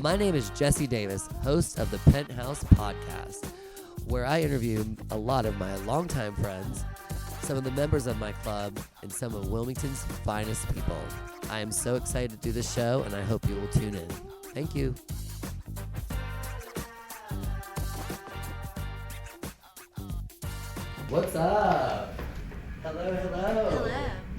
My name is Jesse Davis, host of the Penthouse Podcast, where I interview a lot of my longtime friends, some of the members of my club, and some of Wilmington's finest people. I am so excited to do this show, and I hope you will tune in. Thank you. What's up? Hello. Hello.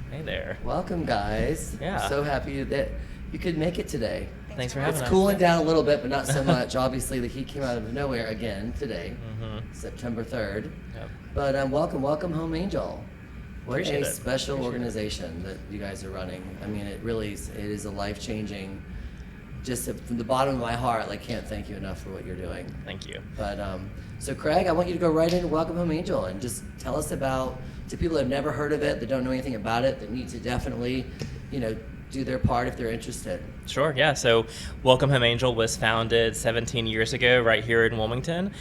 Hey there. Welcome, guys. Yeah. So happy that you could make it today. Thanks for having us. It's cooling down a little bit, but not so much. Obviously, the heat came out of nowhere again today, September 3rd. Yep. But welcome home, Angel. What Appreciate a it. special Appreciate organization that you guys are running. I mean, it is a life-changing. Just from the bottom of my heart, I can't thank you enough for what you're doing. Thank you. But so Craig, I want you to go right into Welcome Home Angel and just tell us about, to people that have never heard of it, that don't know anything about it, that need to definitely, do their part if they're interested. Sure, yeah. So Welcome Home Angel was founded 17 years ago right here in Wilmington.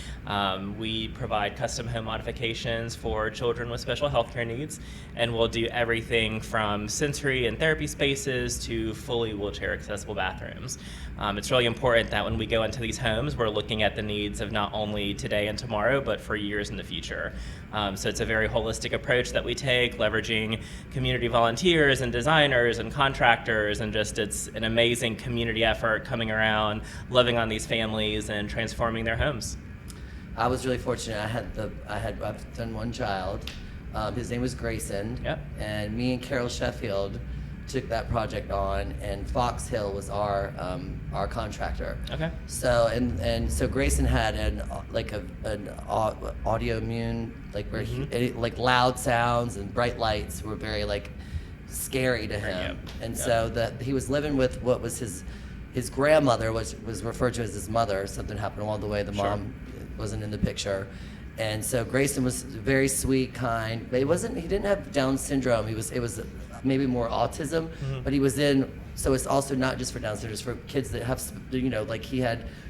We provide custom home modifications for children with special healthcare needs, and we'll do everything from sensory and therapy spaces to fully wheelchair accessible bathrooms. It's really important that when we go into these homes, we're looking at the needs of not only today and tomorrow, but for years in the future. So it's a very holistic approach that we take, leveraging community volunteers and designers and contractors, and just it's an amazing community effort coming around, loving on these families and transforming their homes. I was really fortunate. I've done one child. His name was Grayson. Yep. And me and Carol Sheffield took that project on, and Fox Hill was our contractor. Okay. So so Grayson had an audio immune, where loud sounds and bright lights were very scary to him. Yep. And so that he was living with what was his grandmother, was referred to as his mother. Something happened along the way. The mom wasn't in the picture. And so Grayson was very sweet, kind, but he didn't have Down syndrome. It was maybe more autism, but he was so it's also not just for Down syndrome, it's for kids that have,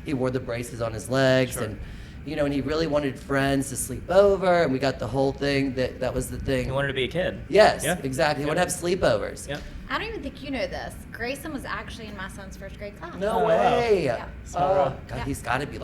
he wore the braces on his legs, and he really wanted friends to sleep over, and we got the whole thing, that was the thing. He wanted to be a kid. Yes, Yeah. exactly. He wanted to have sleepovers. Yep. I don't even think you know this. Grayson was actually in my son's first grade class. No Oh, way. Yeah. Oh, God, Yeah. he's got to be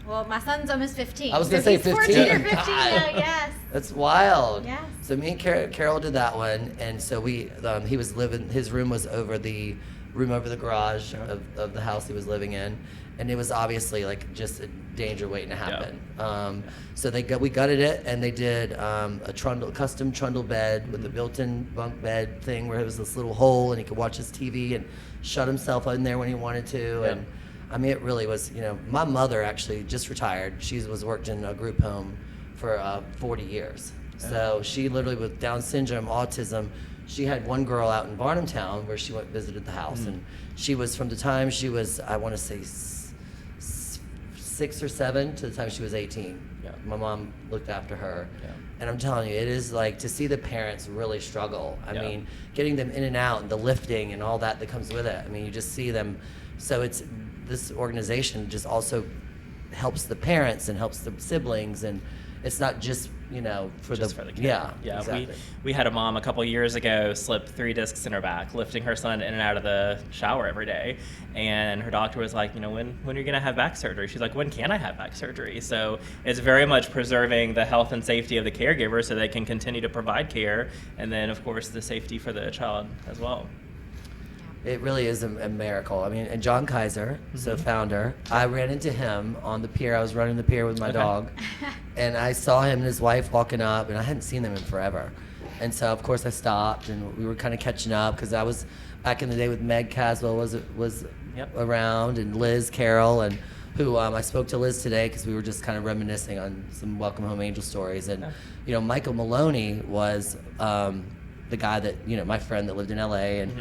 Well, my son's almost 15. I was so gonna say he's 14 or 15. 15 God. now, yes. That's wild. Yes. So me and Carol did that one, and so he was living. His room was over the garage of the house he was living in, and it was obviously just a danger waiting to happen. So we gutted it, and they did a custom trundle bed with a built-in bunk bed thing where it was this little hole, and he could watch his TV and shut himself in there when he wanted to, and. I mean, it really was, my mother actually just retired. She worked in a group home for 40 years. So she literally, with Down syndrome, autism, she had one girl out in Varnamtown where she visited the house. And she was, from the time she was, I want to say 6 or 7 to the time she was 18. Yeah. My mom looked after her. Yeah. And I'm telling you, it is to see the parents really struggle. I Yeah. mean, getting them in and out and the lifting and all that comes with it. I mean, you just see them. So this organization just also helps the parents and helps the siblings, and it's not just for the kid. Yeah. Exactly. We had a mom a couple years ago slip 3 discs in her back, lifting her son in and out of the shower every day, and her doctor was like, when are you gonna have back surgery? She's like, when can I have back surgery? So it's very much preserving the health and safety of the caregiver so they can continue to provide care, and then of course the safety for the child as well. It really is a miracle. I mean, and John Kaiser, so founder, I ran into him on the pier. I was running the pier with my dog, and I saw him and his wife walking up, and I hadn't seen them in forever. And so, of course, I stopped, and we were kind of catching up, because I was back in the day with Meg Caswell was around, and Liz Carroll, and who I spoke to Liz today because we were just kind of reminiscing on some Welcome Home Angel stories. And, Michael Maloney was the guy that, my friend that lived in L.A., and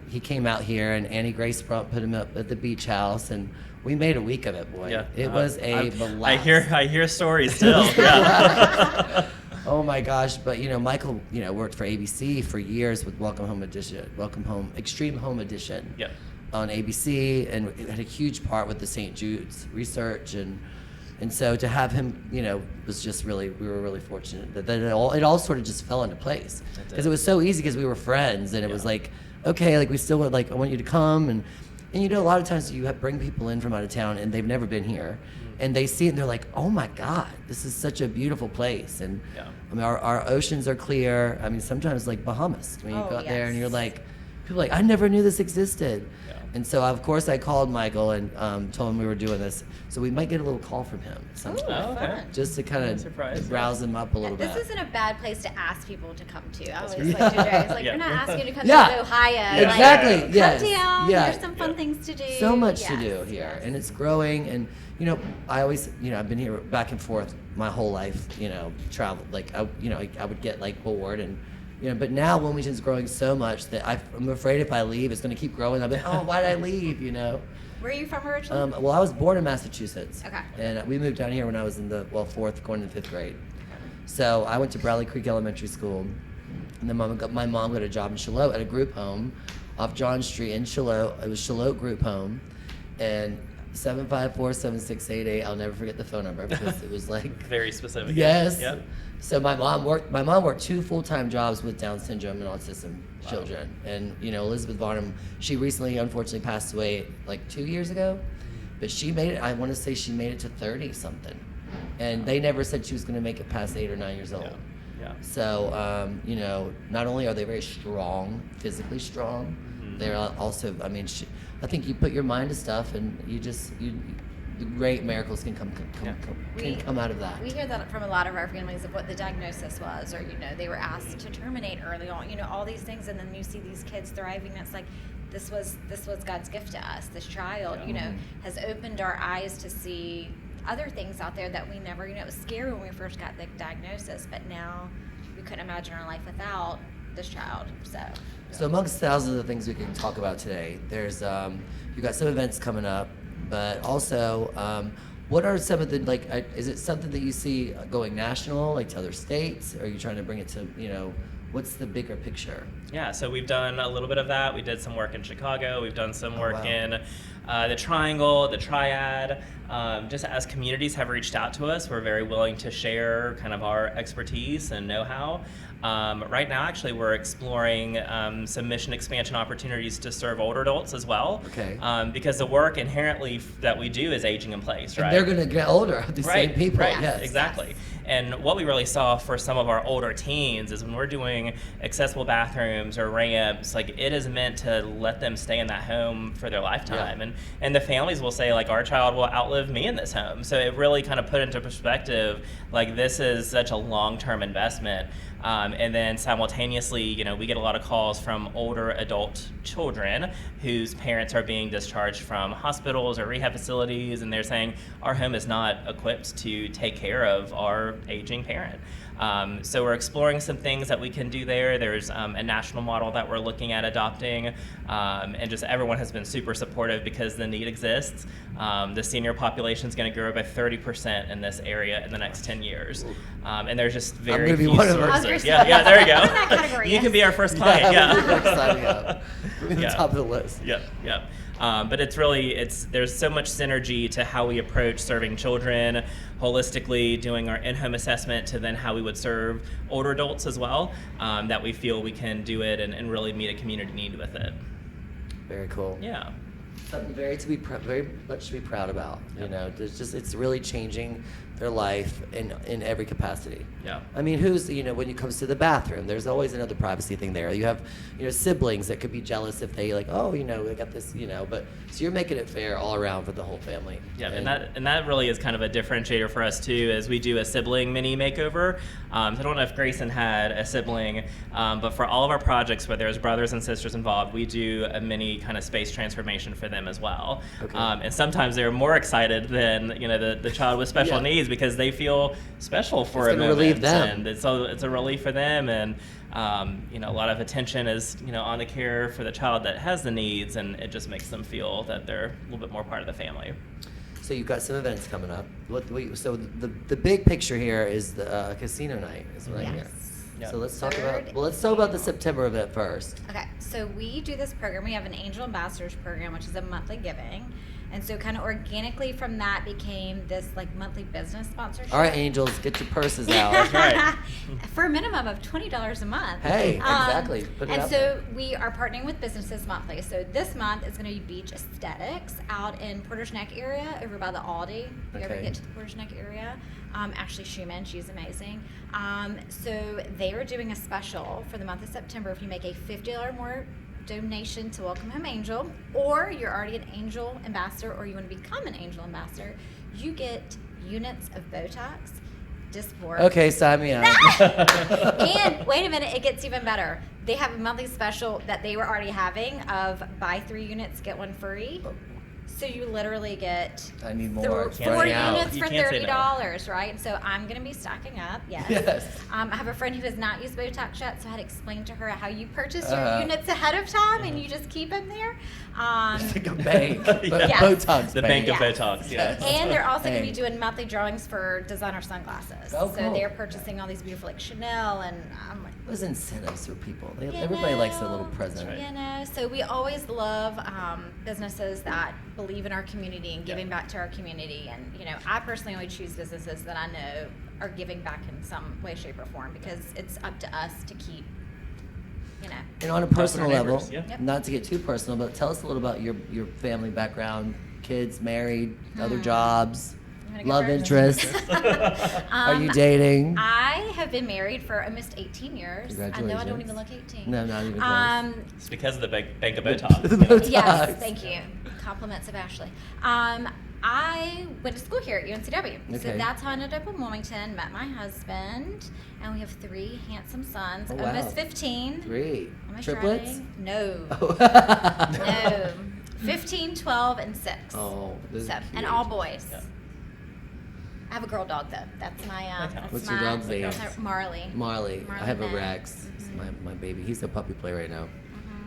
he came out here, and Annie Grace put him up at the beach house, and we made a week of it, boy. Yeah. It was a blast. I hear stories still. Yeah. Oh my gosh! But Michael, worked for ABC for years with Welcome Home Extreme Home Edition. Yep. On ABC, and it had a huge part with the St. Jude's research, and so to have him, was just really, we were really fortunate that it all sort of just fell into place, because it was so easy because we were friends, and it was okay, we still would I want you to come, and And a lot of times you bring people in from out of town and they've never been here, and they see it and they're like, oh my God, this is such a beautiful place. And I mean, our oceans are clear. I mean, sometimes like Bahamas, when you go out there and you're like, people are like, I never knew this existed. And so, of course, I called Michael and told him we were doing this. So we might get a little call from him at some point, just to kind of rouse him up a little bit. This isn't a bad place to ask people to come to. I always like to joke. It's like, we're not asking you to come to Ohio. Exactly. Like, come down. There's some fun things to do. So much to do here, and it's growing. And I always, I've been here back and forth my whole life. Traveled like I would get like bored and. But now Wilmington's growing so much that I'm afraid if I leave, it's going to keep growing. I'll be, why did I leave? Where are you from originally? Well, I was born in Massachusetts. Okay. And we moved down here when I was in the 4th, going into 5th grade. So I went to Bradley Creek Elementary School, and then my mom got a job in Shallotte at a group home off John Street in Shallotte. It was Shallotte Group Home, and 754-7688. I'll never forget the phone number because it was like very specific. Yes. Yep. So my mom worked 2 full-time jobs with Down syndrome and autism children. And Elizabeth Varnum, she recently unfortunately passed away like 2 years ago, but she made it. I want to say she made it to 30 something, and they never said she was going to make it past 8 or 9 years old. Yeah. So not only are they very strong, physically strong, they're also. I mean, I think you put your mind to stuff, and the great miracles can come out of that. We hear that from a lot of our families of what the diagnosis was, or they were asked to terminate early on, all these things, and then you see these kids thriving. It's like this was God's gift to us. This child, has opened our eyes to see other things out there that we never. It was scary when we first got the diagnosis, but now we couldn't imagine our life without this child. So amongst thousands of things we can talk about today, there's you've got some events coming up. But also, what are some of the, is it something that you see going national, like to other states? Or are you trying to bring it to, what's the bigger picture? Yeah, so we've done a little bit of that. We did some work in Chicago. We've done some work in the Triangle, the Triad. Just as communities have reached out to us, we're very willing to share kind of our expertise and know-how. Right now, actually, we're exploring some mission expansion opportunities to serve older adults as well. Okay. Because the work inherently that we do is aging in place, right? And they're going to get older, the same people. Right, yes. Exactly. And what we really saw for some of our older teens is when we're doing accessible bathrooms or ramps, like it is meant to let them stay in that home for their lifetime. Yeah. And the families will say, like, our child will outlive me in this home. So it really kind of put into perspective, like, this is such a long-term investment. And then simultaneously, we get a lot of calls from older adult children whose parents are being discharged from hospitals or rehab facilities, and they're saying, our home is not equipped to take care of our aging parent. So we're exploring some things that we can do there. There's a national model that we're looking at adopting, and just everyone has been super supportive because the need exists. The senior population is going to grow by 30% in this area in the next 10 years, and there's just very few sources. Yeah, there you go. You can be our first client. Top of the list. Yep. But it's really, there's so much synergy to how we approach serving children holistically, doing our in-home assessment, to then how we would serve older adults as well, that we feel we can do it and really meet a community need with it. Very cool. Yeah. Something very much to be proud about. Yep. It's really changing their life in every capacity. Yeah. I mean, when it comes to the bathroom, there's always another privacy thing there. You have, siblings that could be jealous if they they got this, but so you're making it fair all around for the whole family. Yeah, and that really is kind of a differentiator for us too, as we do a sibling mini makeover. So I don't know if Grayson had a sibling, but for all of our projects where there's brothers and sisters involved, we do a mini kind of space transformation for them as well. Okay. And sometimes they're more excited than the child with special needs, because they feel special for a moment. Relieve them. And it's a relief for them, and a lot of attention is on the care for the child that has the needs, and it just makes them feel that they're a little bit more part of the family. So you've got some events coming up. So the big picture here is the casino night, is what I hear. Yep. So let's talk about the September event first. Okay, so we do this program. We have an Angel Ambassadors program, which is a monthly giving. And so kind of organically from that became this like monthly business sponsorship. All right, angels, get your purses out. That's right. For a minimum of $20 a month. Hey, exactly. Put it And out so there. we are partnering with businesses monthly. So this month is going to be Beach Aesthetics out in Porter's Neck area over by the Aldi. If you ever Okay. get to the Porter's Neck area. Ashley Schumann, she's amazing. So they are doing a special for the month of September. If you make a $50 or more donation to Welcome Home Angel, or you're already an Angel Ambassador, or you want to become an Angel Ambassador, you get units of Botox, Dysport. Okay, sign me up. And wait a minute, it gets even better. They have a monthly special that they were already having of buy 3 units, get 1 free. So you literally get I need more. It's 4 running out. units for You can't say no. $30, right? And so I'm going to be stocking up, yes. Yes. I have a friend who has not used Botox yet, so I had to explain to her how you purchase your Uh-huh. units ahead of time and you just keep them there. It's like a bank. Yes. Botox The bank of Yes. Botox, yes. And they're also going to Hey. be doing monthly drawings for designer sunglasses. Oh, So cool. they're purchasing all these beautiful like Chanel and I'm like, Those incentives for people. You Everybody likes a little know, present. right. You know, so we always love businesses that believe in our community and giving back to our community. And, you know, I personally only choose businesses that I know are giving back in some way, shape, or form because it's up to us to keep, you know. And on a personal our level, neighbors, yeah. Yep. not to get too personal, but tell us a little about your family background, kids, married, other jobs, You wanna go love first? interests. Are you dating? I have been married for almost 18 years. I know I don't even look 18. No, not even close. It's because of the bank of Botox. The Botox. Yes, thank you. Compliments of Ashley. I went to school here at UNCW. So Okay. that's how I ended up in Wilmington, met my husband, and we have 3 handsome sons, Oh, wow. almost 15. 3 Almost triplets. driving. No. Oh. No. 15, 12, and 6. Oh, those So, are and cute. all boys. Yeah. I have a girl dog, though. That's my, Okay. that's What's my, your dog's name? that's her- Marley. Marley. I have a Marley Rex. It's my baby. He's a puppy play right now.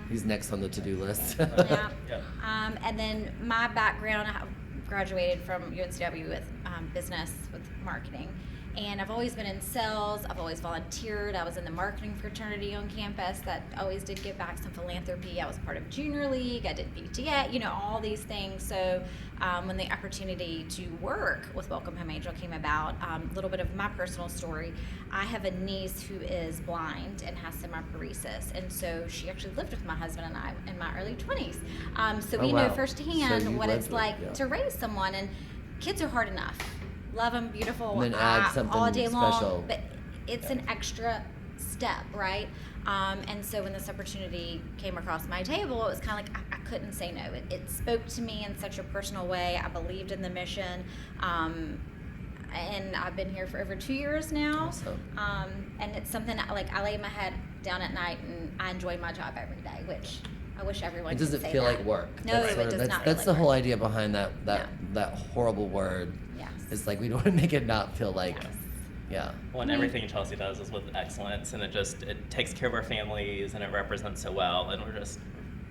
He's next on the to-do list. Yeah. Yeah. And then my background, I graduated from UNCW with business, with marketing. And I've always been in sales. I've always volunteered. I was in the marketing fraternity on campus that always did give back some philanthropy. I was part of Junior League. I did PTA, you know, all these things. So when the opportunity to work with Welcome Home Angel came about, a little bit of my personal story. I have a niece who is blind and has semi-paresis. And so she actually lived with my husband and I in my early 20s. So Oh, we wow. know firsthand So you what lived it's with- like yeah. to raise someone. And kids are hard enough. Love them, beautiful, And then add something all day special. long. But it's an extra step, right? And so when this opportunity came across my table, it was kind of like I couldn't say no. It spoke to me in such a personal way. I believed in the mission. And I've been here for over 2 years now. Awesome. And it's something I lay my head down at night and I enjoy my job every day, which I wish everyone It could doesn't say feel that. like work. No, That's it sort of- does that's, not. That's feel the like whole work. idea behind that horrible word. Yes. It's like we don't want to make it not feel like, Yes. yeah. Well, and everything Chelsea does is with excellence, and it takes care of our families, and it represents so well, and we're just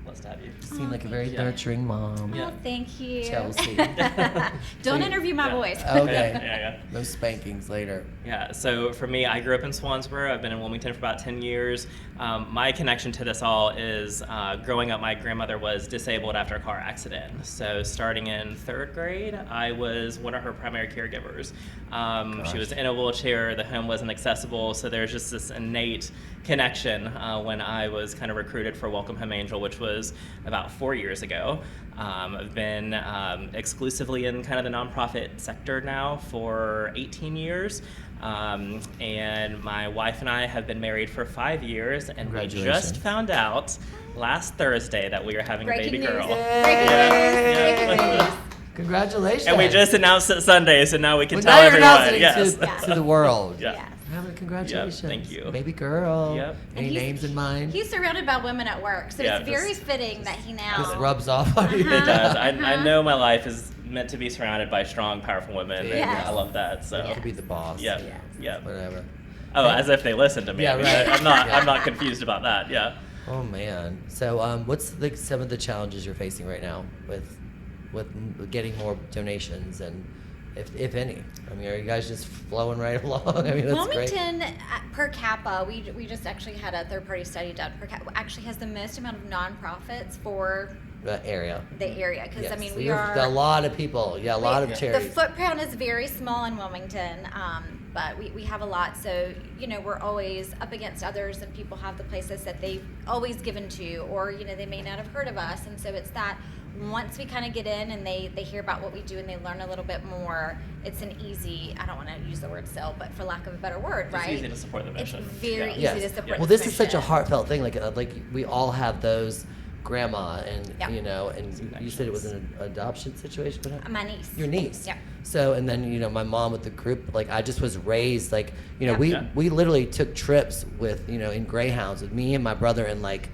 blessed to have you. You seem like a thank very you. nurturing mom. Yeah. Oh, thank you. Chelsea. Don't So- interview my Yeah. boys. Okay. Yeah. No spankings later. Yeah, so for me, I grew up in Swansboro. I've been in Wilmington for about 10 years. My connection to this all is growing up, my grandmother was disabled after a car accident. So starting in 3rd grade, I was one of her primary caregivers. She was in a wheelchair, the home wasn't accessible, so there's just this innate connection when I was kind of recruited for Welcome Home Angel, which was about 4 years ago. I've been exclusively in kind of the nonprofit sector now for 18 years. And my wife and I have been married for 5 years, and we Congratulations. just found out last Thursday that we are having a Breaking baby news. girl. Breaking Yeah. news. Breaking news. Congratulations. And we just announced it Sunday, so now we can Well, tell now you're everyone. announcing Yes. it Yes. to the world. Yeah. Yes. Congratulations. thank you. Baby girl. Yep. Any And names in mind? He's surrounded by women at work, so Yeah, it's very just- fitting that he now. This rubs off on you. Uh-huh. It does. I know my life is meant to be surrounded by strong, powerful women. And Yes. I love that. So. To be the boss. Yeah. Yes. Yeah. Whatever. Oh, as if they listen to me. Yeah, I mean, right. I'm not. Yeah. I'm not confused about that. Yeah. Oh man. So what's some of the challenges you're facing right now with getting more donations and if any? I mean, are you guys just flowing right along? I mean, that's great. Wilmington, per capita, we just actually had a third-party study done. Per capita actually has the most amount of nonprofits for area. The area, because Yes. I mean So we you're are a lot of people. Yeah, a lot of the charities. footprint is very small in Wilmington, but we have a lot. So we're always up against others, and people have the places that they've always given to, or they may not have heard of us, and so it's that. Once we kind of get in and they hear about what we do and they learn a little bit more, it's an easy, I don't want to use the word sell, but for lack of a better word, right? It's easy to support the mission. It's very easy Yes. to support Yeah. Well, the this is such a mission. heartfelt thing. Like we all have those grandma and Yeah. and you said it was an adoption situation. What happened? My niece. Your niece. Yeah. So and then my mom with the group. Like I just was raised like Yeah. we literally took trips with in Greyhounds with me and my brother and like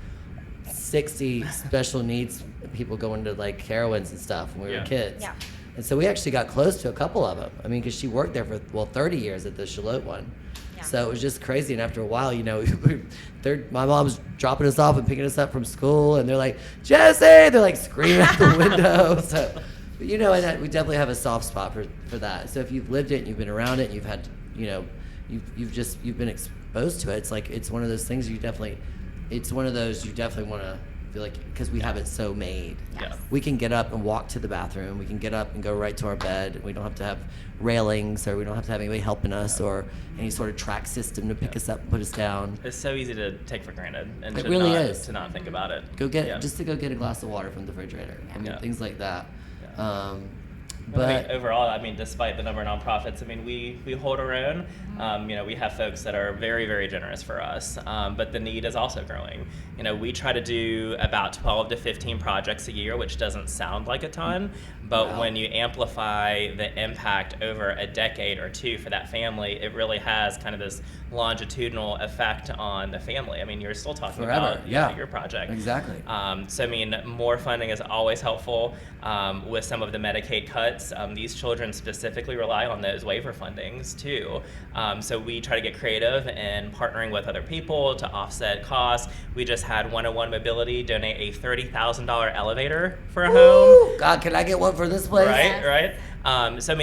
60 special needs people going to like Carowinds and stuff when we were kids. Yeah. And so we actually got close to a couple of them. I mean, because she worked there for 30 years at the Charlotte one. Yeah. So it was just crazy. And after a while, my mom's dropping us off and picking us up from school, and they're like, Jesse! They're like screaming out the window. So, but, and we definitely have a soft spot for that. So if you've lived it and you've been around it and you've had, you've been exposed to it, it's like, it's one of those things you definitely want to feel like, because we have it so made. Yeah. We can get up and walk to the bathroom. We can get up and go right to our bed. We don't have to have railings, or we don't have to have anybody helping us, or any sort of track system to pick us up and put us down. It's so easy to take for granted, and It to really not, is. to not think about it. Go get a glass of water from the refrigerator. I mean, Yeah. things like that. Yeah. But overall, despite the number of nonprofits, we hold our own. We have folks that are very, very generous for us, but the need is also growing. We try to do about 12 to 15 projects a year, which doesn't sound like a ton, but Wow. when you amplify the impact over a decade or two for that family, it really has kind of this longitudinal effect on the family. You're still talking Forever, about yeah. your project. Exactly. More funding is always helpful. With some of the Medicaid cuts, these children specifically rely on those waiver fundings too. So we try to get creative in partnering with other people to offset costs. We just had 101 Mobility donate a $30,000 elevator for a home. Woo! God, can I get one for this place? Right.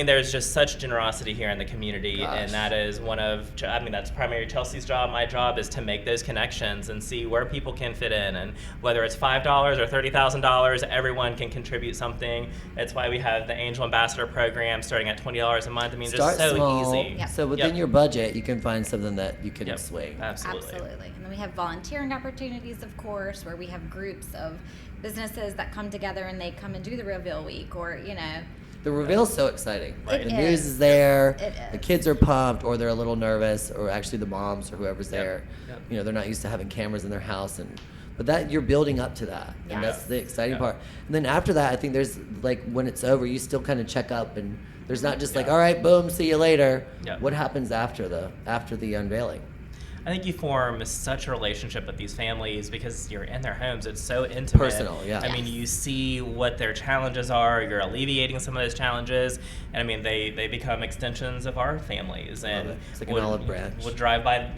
There's just such generosity here in the community, Gosh. and that is that's primarily Chelsea's job. My job is to make those connections and see where people can fit in, and whether it's $5 or $30,000, everyone can contribute something. It's why we have the Angel Ambassador program starting at $20 a month. Start just so small. easy. Yep. So within your budget, you can find something that you can swing. Absolutely. And then we have volunteering opportunities, of course, where we have groups of businesses that come together and they come and do the Reveal Week, or The reveal's so exciting. Right. The It news is. is there. It The is. kids are pumped, or they're a little nervous, or actually the moms or whoever's Yep. there. Yep. They're not used to having cameras in their house, but that you're building up to that, Yeah. and that's the exciting Yeah. part. And then after that, I think there's like when it's over, you still kind of check up, and there's not just like, Yeah. all right, boom, see you later. Yeah. What happens after the unveiling? I think you form such a relationship with these families because you're in their homes. It's so intimate. Personal, yeah. You see what their challenges are. You're alleviating some of those challenges. And they become extensions of our families. And it. It's like an olive branch. We'll drive by,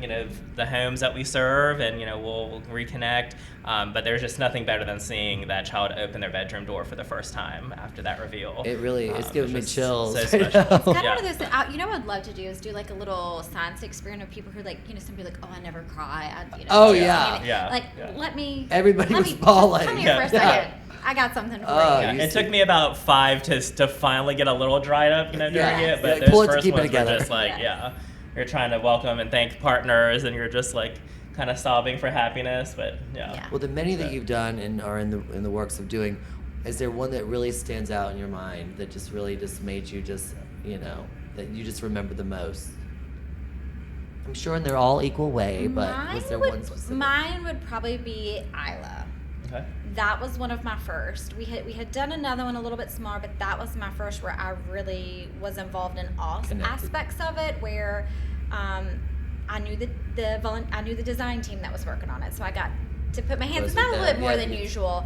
the homes that we serve, and, we'll reconnect. But there's just nothing better than seeing that child open their bedroom door for the first time after that reveal. It really, it's giving me just chills. So right special. now. It's kind of Yeah. one of those things. What I'd love to do is do like a little science experiment of people who somebody like, oh, I never cry. Oh, yeah. Yeah. Let me. Everybody let was me, bawling. Come here for a Yeah. second. I got something for Oh, you. Yeah, you it see- took me about 5 to finally get a little dried up, during Yeah. it. But Yeah, pull those it to first keep it ones together. were just like, Yeah. you're trying to welcome and thank partners, and you're just like kind of sobbing for happiness. But Yeah. Well, the many that you've done and are in the works of doing, is there one that really stands out in your mind that just really just made you just that you just remember the most? I'm sure they're all equal way, but was there one specific? Mine would probably be Isla. Okay. That was one of my first. We had done another one a little bit smaller, but that was my first where I really was involved in all Connected. aspects of it. Where I knew I knew the design team that was working on it, so I got to put my hands Close in that with a little bit them, more yeah. than usual.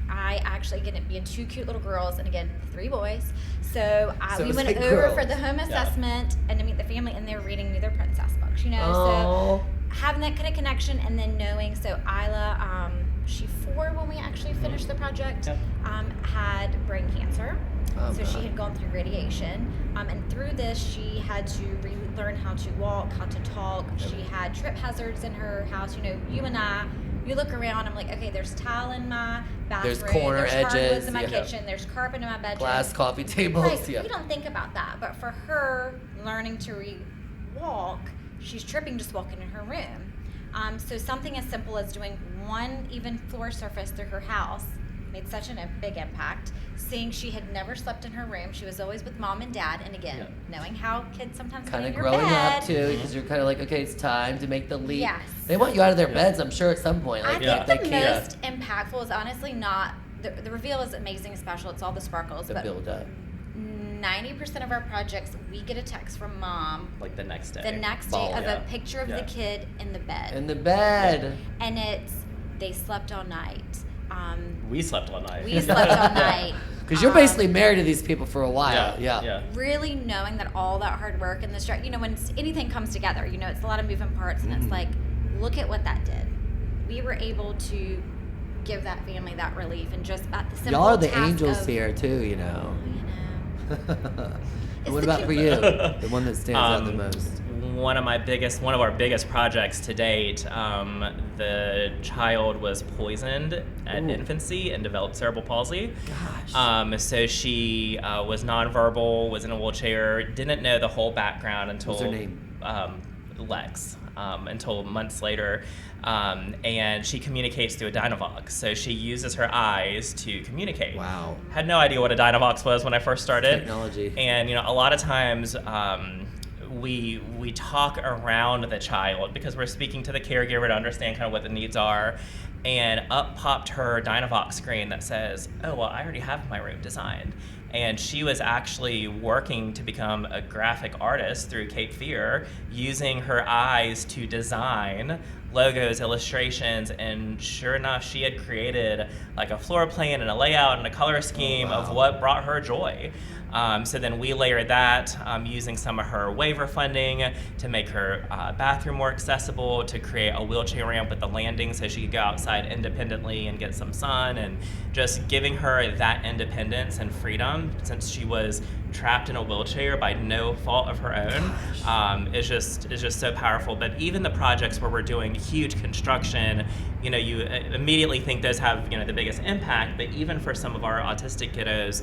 I actually ended up being 2 cute little girls, and again 3 boys. So, So we it's went like over girls. for the home assessment and to meet the family, and they were reading me their princess books. So Oh. having that kind of connection, and then knowing, so Isla, she 4 when we actually finished the project, Yep. had brain cancer. Oh, So she God. had gone through radiation, and through this she had to relearn how to walk, how to talk. She had trip hazards in her house. You and I You look around, I'm like, okay, there's tile in my bathroom. There's corner there's edges, hardwoods in my yeah. kitchen. There's carpet in my bedroom. Glass coffee tables. Right. Yeah. We don't think about that. But for her, learning to walk, she's tripping just walking in her room. So something as simple as doing one even floor surface through her house made such a big impact. Seeing she had never slept in her room. She was always with mom and dad. And again, knowing how kids sometimes Kind get of in your growing bed. up too, because you're kind of like, okay, it's time to make the leap. Yes. They want you out of their beds, I'm sure, at some point. Like, I think they the can't. most impactful is honestly not the reveal is amazing and special. It's all the sparkles, The but build up. 90% of our projects, we get a text from mom Like the next day. the next day Bawling. of Yeah. a picture of Yeah. the kid in the bed, In the bed. and it's they slept all night. We slept all night. We slept all night. Because you're basically married to these people for a while. Yeah. Really knowing that all that hard work and the stress, when anything comes together, it's a lot of moving parts, and it's like, look at what that did. We were able to give that family that relief, and just at the simple Y'all are the task angels of, here too, you know. It's What the about kid- for you? The one that stands out the most. One of our biggest projects to date, the child was poisoned at Ooh. infancy and developed cerebral palsy. Gosh. So she was nonverbal, was in a wheelchair, didn't know the whole background until What's her name? Lex, until months later. And she communicates through a Dynavox. So she uses her eyes to communicate. Wow. Had no idea what a Dynavox was when I first started. Technology. And a lot of times we talk around the child because we're speaking to the caregiver to understand kind of what the needs are. And up popped her Dynavox screen that says, "Oh, well, I already have my room designed." And she was actually working to become a graphic artist through Cape Fear, using her eyes to design logos, illustrations, and sure enough, she had created like a floor plan and a layout and a color scheme of what brought her joy. So then we layered that using some of her waiver funding to make her bathroom more accessible, to create a wheelchair ramp with the landing so she could go outside independently and get some sun, and just giving her that independence and freedom since she was trapped in a wheelchair by no fault of her own is just so powerful. But even the projects where we're doing huge construction, you immediately think those have the biggest impact. But even for some of our autistic kiddos,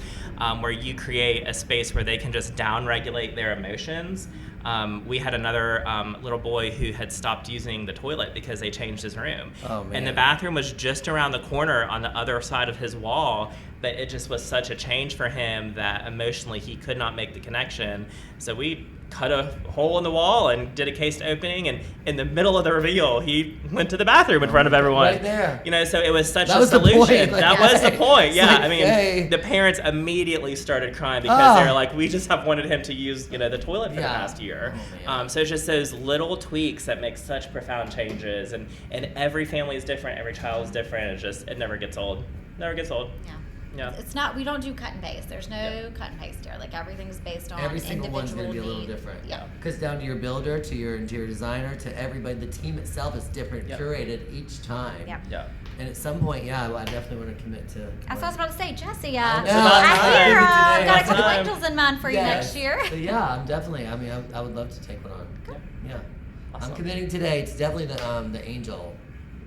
where you create a space where they can just down-regulate their emotions. We had another little boy who had stopped using the toilet because they changed his room. Oh, man. And the bathroom was just around the corner on the other side of his wall, but it just was such a change for him that emotionally he could not make the connection. So we cut a hole in the wall and did a case opening, and in the middle of the reveal, he went to the bathroom in front of everyone. Right there. So it was such That a was the solution. point. Like, That was the point. it's Yeah, like, I mean, hey. the parents immediately started crying because they were Ah. like, we just have wanted him to use, the toilet for the Yeah. past year. Oh, man. So it's just those little tweaks that make such profound changes, and every family is different, every child is different. It never gets old. Never gets old. Yeah. Yeah. It's not. We don't do cut and paste. There's no cut and paste here. Like everything's based on Every single one's individual going to be a little need. different. Yeah. Because down to your builder, to your interior designer, to everybody, the team itself is different, Yep. curated each time. Yeah. Yeah. And at some point, I definitely want to commit to. That's what I was about to say, Jesse. I know. It's about I hear time. got a It's couple time. angels in mind for you next year. But yeah, I'm definitely. I mean, I would love to take one on. Yeah. Awesome. I'm committing today. It's definitely the angel.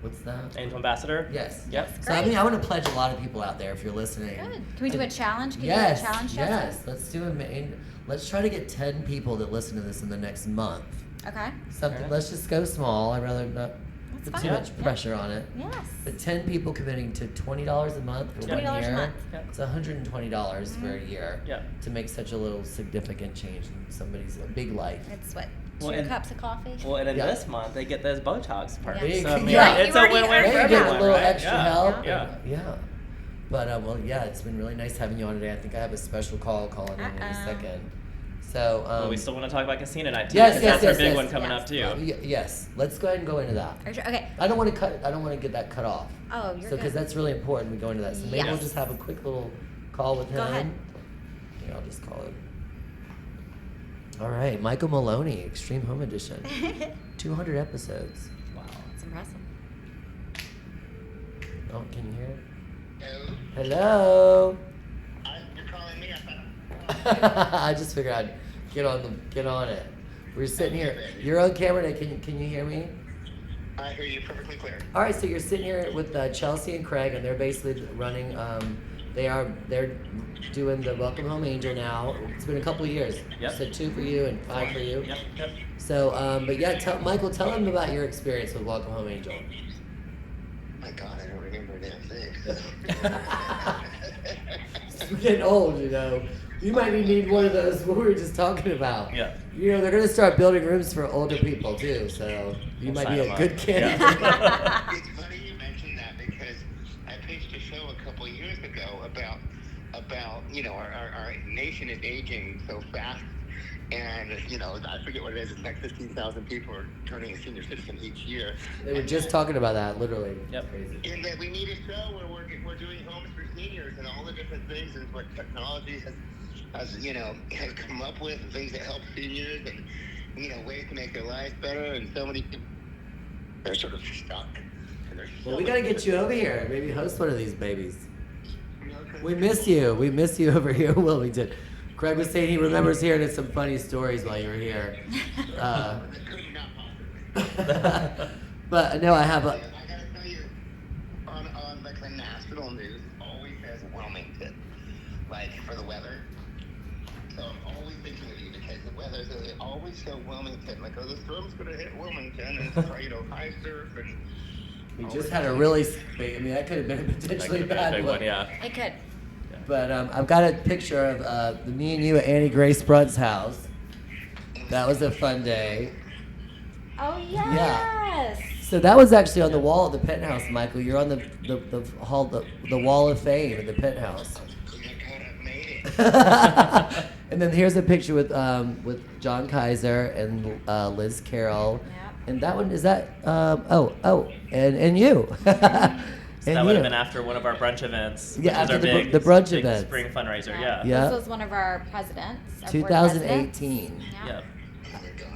What's that? Angel Ambassador? Yes. Yep. So I mean, I want to pledge a lot of people out there if you're listening. Good. Can we do a challenge? Can you Yes. do a challenge, Yes. Jesse? Let's do let's try to get 10 people that listen to this in the next month. Okay. Something. Alright. Let's just go small. I'd rather not That's put fine. too much Yeah. pressure on it. Yes. But 10 people committing to $20 a month for $20 1 a year. month. Yeah. It's $120 for a year. Yeah. To make such a little significant change in somebody's big life. It's what? Well, 2 and- cups of coffee? Well, and in Yeah. this month, they get those Botox perks. Yeah. So, I mean, Yeah. it's You a already win-win earned for There you it. get a everyone, little right? extra help. Yeah. Yeah. But it's been really nice having you on today. I think I have a special call calling in a Uh-oh. second. So Well, we still want to talk about casino night too. Yes, 'cause yes, that's yes, our big yes. one coming Yes. up too. yes, let's go ahead and go into that. Are you sure? Okay. I don't want to get that cut off. Oh, you're So good. because that's really important. We go into that. So maybe we'll Yes. just have a quick little call with him. Go ahead. Yeah, I'll just call him. All right, Michael Maloney, Extreme Home Edition, 200 episodes. Wow. It's impressive. Oh, can you hear it? Hello? Hello. You're calling me? I thought. I just figured I'd get on it. We're sitting here. You're on camera. Now. Can you hear me? I hear you perfectly clear. All right, so you're sitting here with Chelsey and Craig, and they're basically running. They're doing the Welcome Home Angel now. It's been a couple of years. Yep. You said 2 for you and 5 for you. Yep. So, but yeah, Michael, tell them about your experience with Welcome Home Angel. My God, I don't remember a damn thing. We're getting old, you know. You might need one of those what we were just talking about. Yeah. You know, they're going to start building rooms for older people too, so you We'll might be sign a them good up. candidate. Yeah. It's funny you mentioned that because I pitched a show a couple of years ago about our nation is aging so fast, and I forget what it is. It's like 15,000 people are turning a senior citizen each year. They were just talking about that, literally. Yep. Crazy. And that we need a show where we're doing homes for seniors and all the different things and what technology has come up with and things that help seniors and ways to make their lives better, and so many people they're sort of stuck. And Well, we got to get you over here. Maybe host one of these babies. We miss you. We miss you over here in Wilmington. Craig was saying he remembers hearing some funny stories while you were here. But no, I have a. I gotta tell you, on like the national news, it always says Wilmington, like for the weather. So I'm always thinking of you because the weather, they always show Wilmington. Like, oh, the storm's gonna hit Wilmington, and it's high surf and. We just had a really. That could have been a That potentially could be a bad big one. one, yeah. It could. But I've got a picture of me and you at Annie Grace Brunt's house. That was a fun day. Oh yes. So that was actually on the wall of the penthouse, Michael. You're on the wall of fame in the penthouse. Oh my God, I've made it. And then here's a picture with John Kaiser and Liz Carroll. Yep. And that one is that and you. So And that would you. have been after one of our brunch events. Yeah, which after is our the brunch big events. spring fundraiser, yeah. Yeah. This was one of our presidents. Our board presidents. 2018. Yeah. Yeah.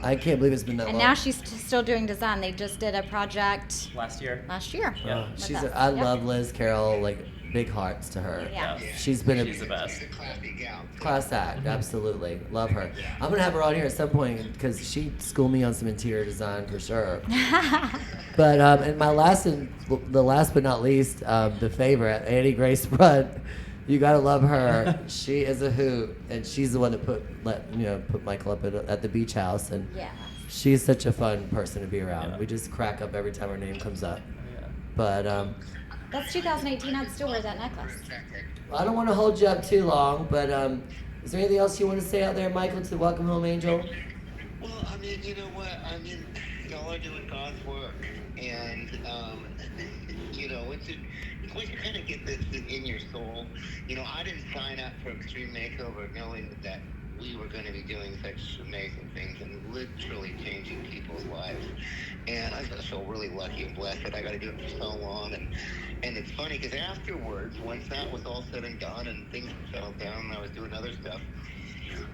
I can't believe it's been that And long. now she's still doing design. They just did a project Last year. last year. Yeah. with She's us. I Yep. love Liz Carroll, like big hearts to her. Yeah. She's been She's the best. She's a classy gal. class act, absolutely. Love her. I'm gonna have her on here at some point because she schooled me on some interior design for sure. But and the last but not least, the favorite, Annie Grace Brunt. You gotta love her. She is a hoot, and she's the one that put Michael up at the beach house, and Yeah. she's such a fun person to be around. Yeah. We just crack up every time her name comes up. Yeah. But That's 2018. I'd still wear that necklace. I don't want to hold you up too long. But is there anything else you want to say out there, Michael, to Welcome Home Angel? Well, I mean, you know what? I mean, y'all are doing God's work, and once you kind of get this in your soul, I didn't sign up for Extreme Makeover knowing that we were going to be doing such amazing things and literally changing people's lives. And I just feel really lucky and blessed that I got to do it for so long. And it's funny because afterwards, once that was all said and done and things settled down and I was doing other stuff,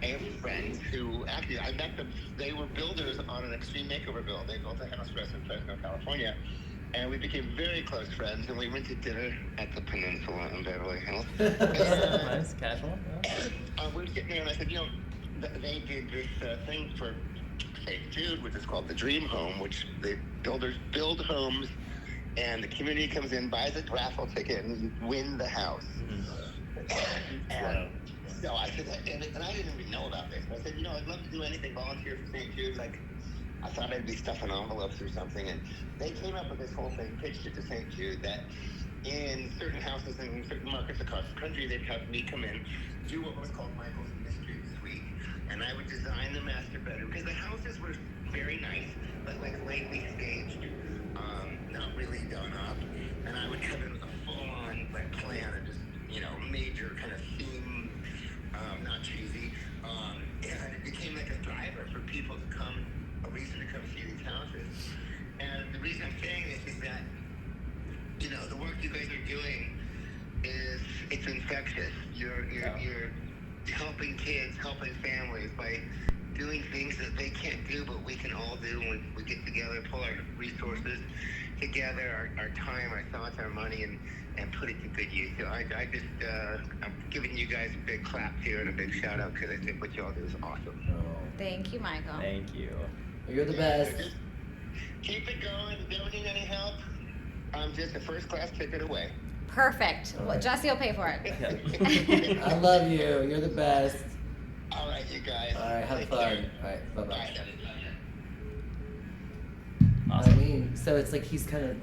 I have friends who actually I met them. They were builders on an Extreme Makeover build. They built a house for us in Fresno, California. And we became very close friends, and we went to dinner at the Peninsula in Beverly Hills. Nice, casual. Yeah. We were sitting there, and I said, they did this thing for St. Jude, which is called the Dream Home, which the builders build homes, and the community comes in, buys a raffle ticket, and you win the house. And so I said, and I didn't even know about this. I said, I'd love to do anything, volunteer for St. Jude, I thought I'd be stuffing envelopes or something, and they came up with this whole thing, pitched it to St. Jude, that in certain houses in certain markets across the country, they'd have me come in, do what was called Michael's Mystery Suite, and I would design the master bedroom, because the houses were very nice, but like lately staged, not really done up, and I would come in with a full-on plan and just, major kind of theme, not cheesy, and it became like a driver for people to come, a reason to come see these houses. And the reason I'm saying this is that, the work you guys are doing it's infectious. You're helping kids, helping families by doing things that they can't do, but we can all do when we get together, pull our resources together, our time, our thoughts, our money, and put it to good use. So I'm giving you guys a big clap here and a big shout out because I think what y'all do is awesome. Thank you, Michael. Thank you. You're the best. keep it going. If you ever need any help, I'm just a first-class ticket away. Perfect. Well, Jesse will pay for it. I love you. You're the best. All right, you guys. All right, have Take fun. care. All right, bye-bye. Bye. I Awesome. mean, so it's like he's kind of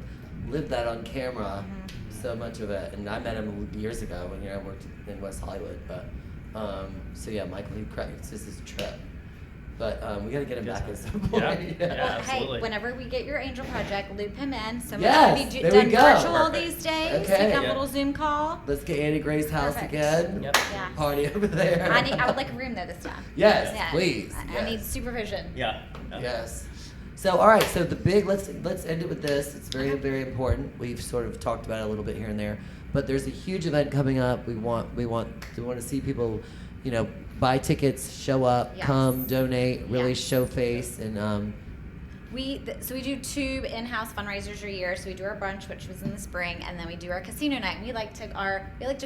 lived that on camera, so much of it. And I met him years ago when I worked in West Hollywood. But so yeah, Michael, it's just his trip. But we got to get him back at some point. Yeah. Yeah. Yeah. Well, absolutely. hey, whenever we get your angel project, loop him in. So much Yes, can be there we done go. virtual Perfect. these days. Okay. You can have a Yeah. little Zoom call. Let's get Annie Gray's house Perfect. again. Yep. Yeah. Party over there. I would like a room though this time. Yes, Yeah. please. I yes. need supervision. Yeah. Yes. So all right, so the big let's end it with this. It's very very important. We've sort of talked about it a little bit here and there, but there's a huge event coming up. We want to see people, buy tickets, show up, Yes. come, donate, really Yes. show face, and We do 2 in-house fundraisers a year. So we do our brunch, which was in the spring, and then we do our casino night. We like to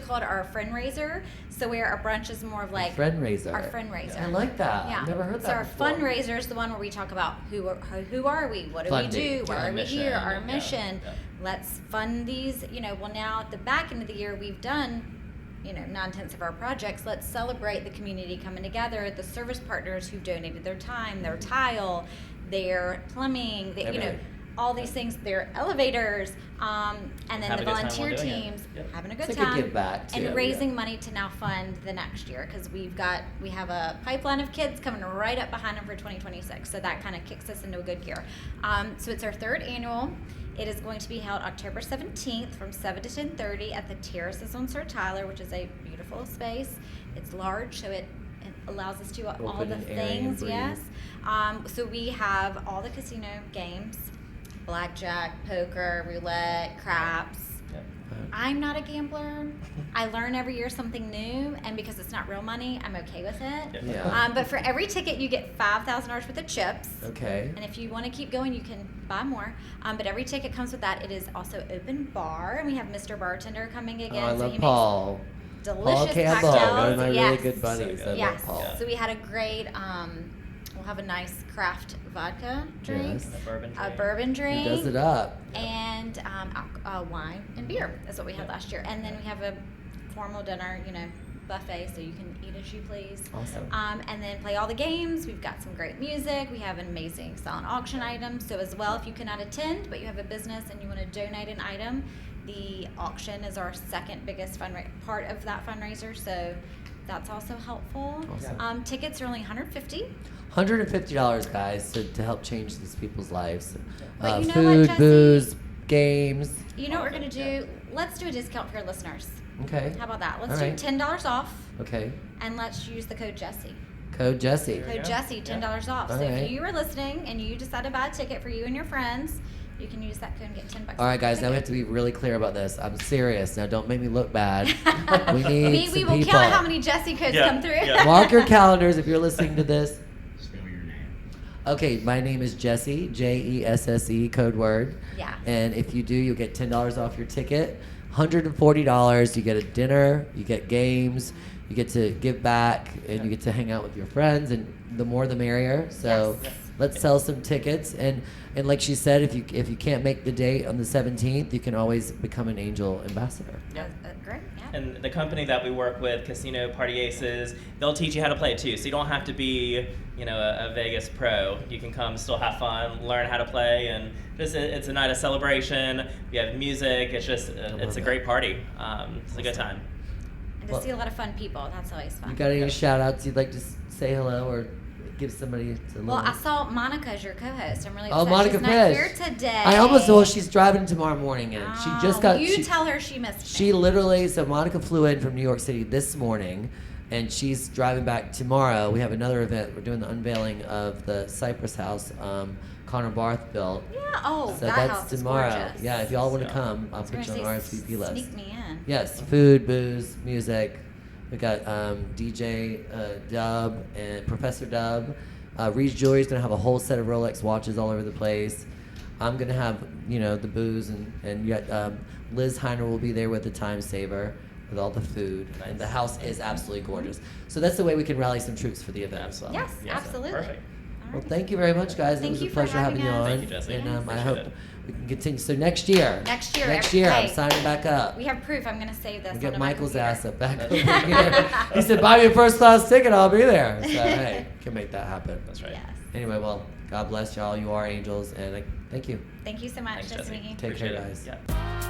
call it our friend raiser. So where our brunch is more of like friend raiser. our friend raiser. I like that. Yeah. I've never heard so that our before. fundraiser is the one where we talk about who are we, what do Funding. we do, why Our are we mission, here, our yeah, mission. yeah. Let's fund these. Well, now at the back end of the year, we've done 9/10 of our projects. Let's celebrate the community coming together, the service partners who donated their time, their tile, their plumbing, Everything. all these things, their elevators, and then Having the a good time volunteer while doing it. teams Yep. having a good It's like a time give back, too, and raising yeah. money to now fund the next year because we have a pipeline of kids coming right up behind them for 2026. So that kind of kicks us into a good gear. So it's our 3rd annual. It is going to be held October 17th from 7 to 10:30 at the Terraces on Sir Tyler, which is a beautiful space. It's large, so it allows us to do all Open the and airy and things. breathe. Yes. So we have all the casino games: blackjack, poker, roulette, craps. Yep. I'm not a gambler. I learn every year something new, and because it's not real money, I'm okay with it. Yeah. But for every ticket, you get $5,000 worth of chips. Okay. And if you want to keep going, you can buy more. But every ticket comes with that. It is also open bar, and we have Mr. Bartender coming Oh, again. I so love he makes Paul. delicious Paul Campbell, cocktails. one of my really Yes. good buddies. So I good. Yes. love Paul. Yeah. So we had a great. We'll have a nice craft vodka drink, Yes. A bourbon a drink. bourbon He drink, does it up. and wine and beer is what we had last year. And then we have a formal dinner, buffet, so you can eat as you please. Awesome. And then play all the games. We've got some great music. We have an amazing silent auction items. So as well, if you cannot attend, but you have a business and you want to donate an item, the auction is our second biggest part of that fundraiser. So that's also helpful. Awesome. Tickets are only $150. $150, guys, to help change these people's lives. But you know Food, what, Jesse? booze, games. You know what we're going to do? Let's do a discount for your listeners. Okay. How about that? Let's All do right. $10 off, Okay. and let's use the code Jesse. Code Jesse. There we Code go. Jesse, $10 off. All So right. if you were listening and you decide to buy a ticket for you and your friends, you can use that code and get $10. All right, guys. off Now the we have to be really clear about this. I'm serious. Now, don't make me look bad. We need we some will people. count how many Jesse codes Yeah, come through. yeah. Mark your calendars if you're listening to this. Spell your name. Okay, my name is Jesse, Jesse, code word. Yeah. And if you do, you'll get $10 off your ticket. $140. You get a dinner. You get games. You get to give back, and you get to hang out with your friends. And the more, the merrier. So Yes. let's sell some tickets. And like she said, if you can't make the date on the 17th, you can always become an Angel ambassador. Yeah. Great. Yeah. And the company that we work with, Casino Party Aces, they'll teach you how to play too. So you don't have to be, a Vegas pro. You can come, still have fun, learn how to play, and just it's a night of celebration. We have music. It's just it's a great party. It's a good time. And to see a lot of fun people. That's always fun. You got any shout outs you'd like to say hello or give somebody to Well, I saw Monica as your co-host. I'm really Oh, upset Monica she's not Fish. here today. I almost she's driving tomorrow morning, and she just got. You she, tell her she missed She me. literally, so Monica flew in from New York City this morning, and she's driving back tomorrow. We have another event. We're doing the unveiling of the Cypress House Connor Barth built. Yeah. Oh, So that that's house is tomorrow. gorgeous. Yeah, if y'all want to Yeah. come, I'll I was put you on gonna the say, RSVP list. Sneak me in. Yes, food, booze, music. We got DJ Dub and Professor Dub. Reed's Jewelry's gonna have a whole set of Rolex watches all over the place. I'm gonna have the booze and yet Liz Heiner will be there with the time saver with all the food, and the house is absolutely gorgeous. So that's the way we can rally some troops for the event as well. Yes, Yeah, so absolutely. perfect. All Well, thank you very much, guys. Thank it was you a for pleasure having you having us. on. Thank you, Jesse. And Yes, I appreciate hope it. we can continue. So next year. Next year, I'm hey. signing back up. We have proof. I'm going to save this. We'll get onto my Michael's computer. ass up back over here. He said, buy me a first class ticket, I'll be there. So, hey, can make that happen. That's right. Yes. Anyway, well, God bless y'all. You are angels. And thank you. Thank you so much. Thanks, Nice to Jesse. meet you. Take Appreciate care, it. guys. Yeah.